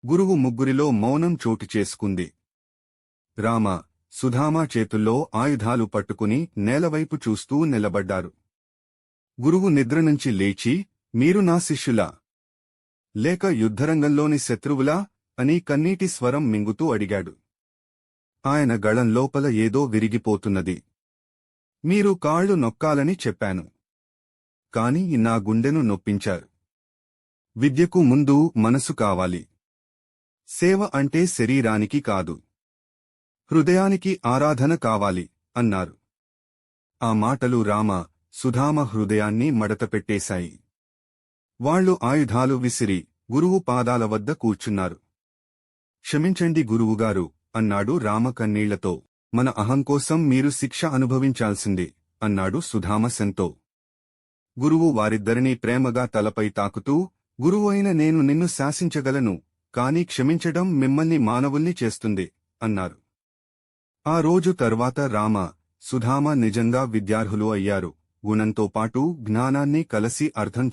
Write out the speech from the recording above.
గురువు ముగ్గురిలో మౌనం చోటు చేసుకుంది. రామ, సుధామ చేతుల్లో ఆయుధాలు పట్టుకుని నేలవైపు చూస్తూ నిలబడ్డారు. గురువు నిద్రనుంచి లేచి, మీరు నా శిష్యులా? లేక యుద్ధరంగంలోని శత్రువులా అని కన్నీటి స్వరం మింగుతూ అడిగాడు. ఆయన గళం లోపల ఏదో విరిగిపోతున్నది. మీరు కాళ్లు నొక్కాలని చెప్పాను. కాని నా గుండెను నొప్పించారు. విద్యకు ముందు మనసు కావాలి. సేవ అంటే శరీరానికి కాదు, హృదయానికి ఆరాధన కావాలి అన్నారు. ఆ మాటలు రామ, సుధామ హృదయాన్ని మడతపెట్టేశాయి. వాళ్లు ఆయుధాలు విసిరి గురువు పాదాల వద్ద కూర్చున్నారు. క్షమించండి గురువుగారు అన్నాడు రామ కన్నీళ్లతో. మన అహంకోసం మీరు శిక్ష అనుభవించాల్సింది అన్నాడు సుధామసంతో. గురువు వారిద్దరినీ ప్రేమగా తలపై తాకుతూ, గురువు అయిన నేను నిన్ను శాసించగలను, కాని క్షమించడం మిమ్మల్ని మానవుల్ని చేస్తుంది అన్నారు. ఆ రోజు తర్వాత రామ, సుధామ నిజంగా విద్యార్హులు అయ్యారు. గుణంతో పాటు జ్ఞానాన్ని కలసి అర్థం